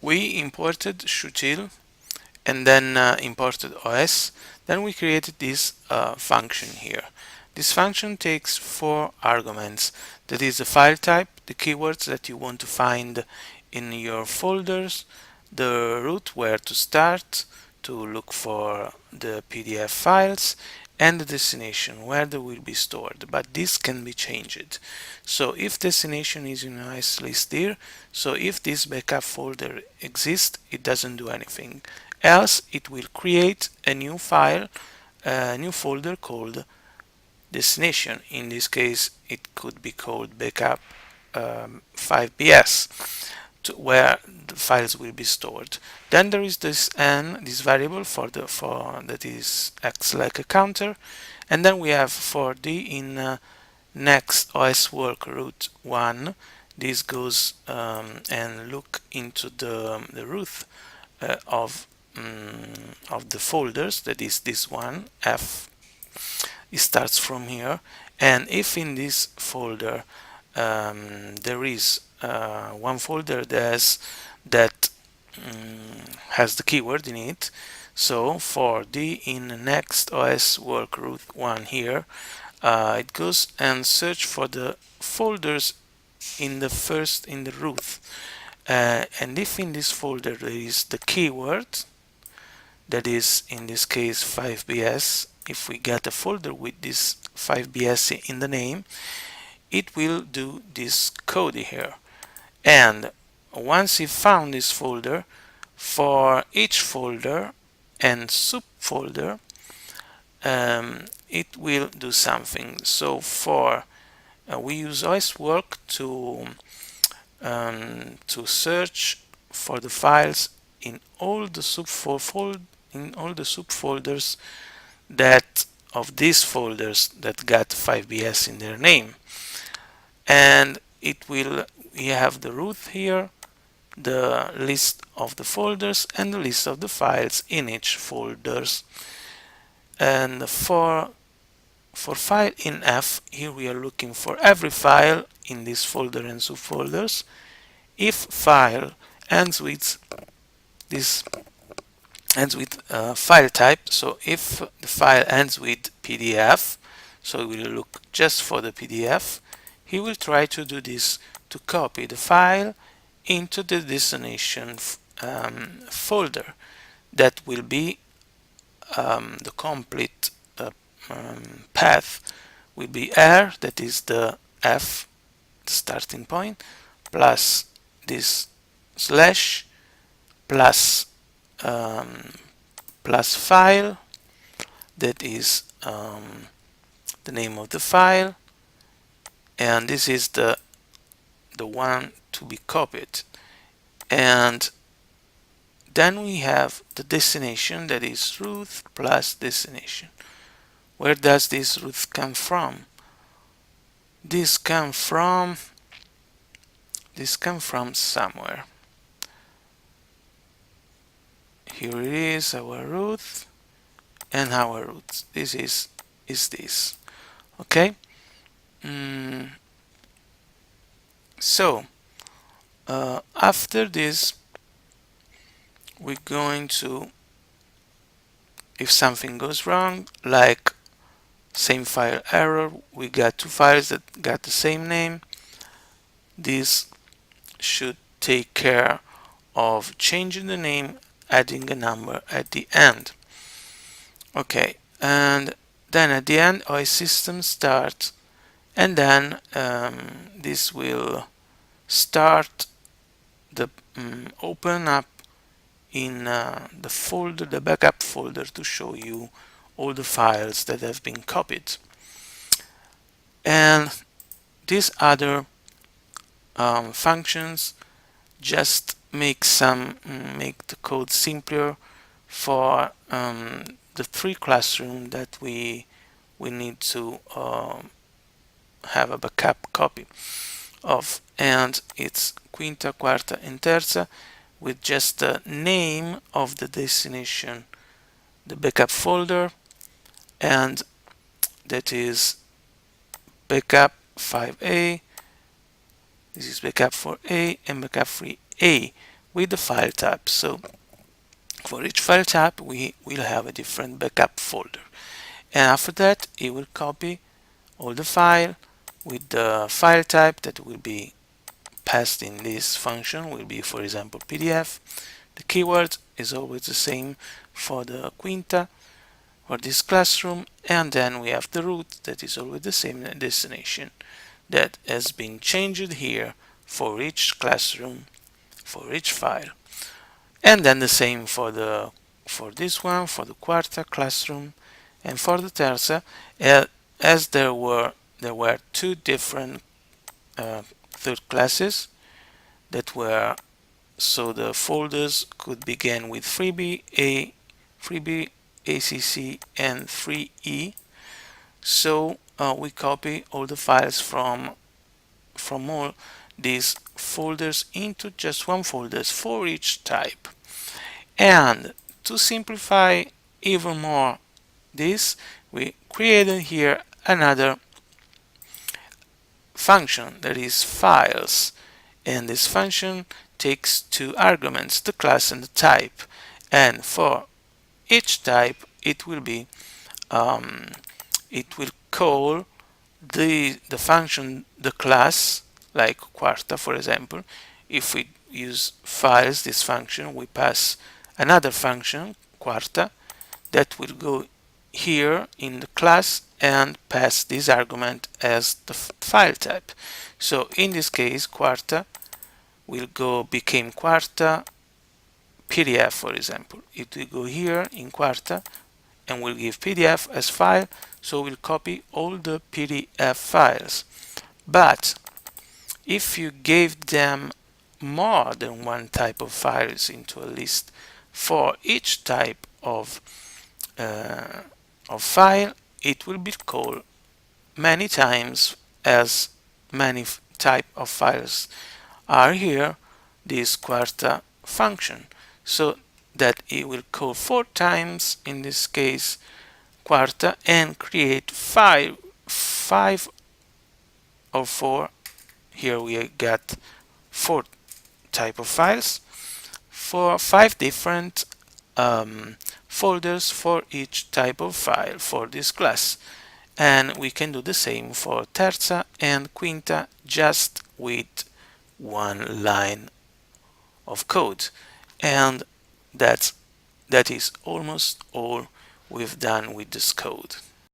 we imported Shutil and then imported OS. Then we created this function here. This function takes 4 arguments. That is the file type, the keywords that you want to find in your folders, the route where to start to look for the PDF files, and the destination where they will be stored. But this can be changed. So if destination is in a nice list here, so if this backup folder exists, it doesn't do anything. Else it will create a new file, a new folder called destination. In this case, it could be called backup 5bs, where the files will be stored. Then there is this n, this variable for that is acts like a counter, and then we have for the in next OS work root 1. This goes and look into the root of the folders, that is this one f. It starts from here, and if in this folder there is one folder that has the keyword in it, so for the in next OS work root 1 here, it goes and search for the folders in the root, and if in this folder there is the keyword, that is in this case 5bs, if we get a folder with this 5bs in the name, it will do this code here. And once you found this folder, for each folder and subfolder, it will do something. So for we use OSWork to search for the files in all the subfolders that of these folders that got 5bs in their name, and it will we have the root here, the list of the folders, and the list of the files in each folders. And for file in F, here we are looking for every file in this folder and subfolders. If file ends with this file type, so if the file ends with PDF, so we will look just for the PDF, he will try to do this, to copy the file into the destination folder. That will be the complete path will be R, that is the F, the starting point, plus this slash, plus file, that is the name of the file, and this is the one to be copied. And then we have the destination, that is root plus destination. Where does this root come from? This come from somewhere. Here it is, our root, and our root. This is this. Okay. So after this, we're going to, if something goes wrong, like same file error, we got 2 files that got the same name, this should take care of changing the name, adding a number at the end. Okay, and then at the end OS system start, and then this will start the open up in the folder, the backup folder, to show you all the files that have been copied. And these other functions just make the code simpler for the 3 classroom that we need to have a backup copy of, and it's quinta, quarta, and terza, with just the name of the destination, the backup folder, and that is backup 5a, this is backup 4a, and backup 3a, with the file type. So for each file type we will have a different backup folder, and after that it will copy all the file with the file type that will be passed in this function. Will be, for example, PDF. The keyword is always the same for the Quinta or this classroom, and then we have the root that is always the same destination that has been changed here for each classroom, for each file. And then the same for this one, for the Quarta classroom, and for the Terza, as there were two different third classes that were, so the folders could begin with freebie, ACC, and 3E. So we copy all the files from all these folders into just one folder for each type. And to simplify even more this, we created here another function that is files, and this function takes two arguments, the class and the type, and for each type it will call the function, the class, like Quarta for example. If we use files, this function, we pass another function, Quarta, that will go here in the class and pass this argument as the file type. So in this case, Quarta will become Quarta PDF, for example. It will go here in Quarta and will give PDF as file, so we'll copy all the PDF files. But if you gave them more than one type of files into a list, for each type of file, it will be called many times, as many type of files are here, this Quarta function, so that it will call 4 times in this case Quarta and create five or 4. Here we got 4 type of files for 5 different folders for each type of file for this class. And we can do the same for Terza and Quinta, just with one line of code. And that is almost all we've done with this code.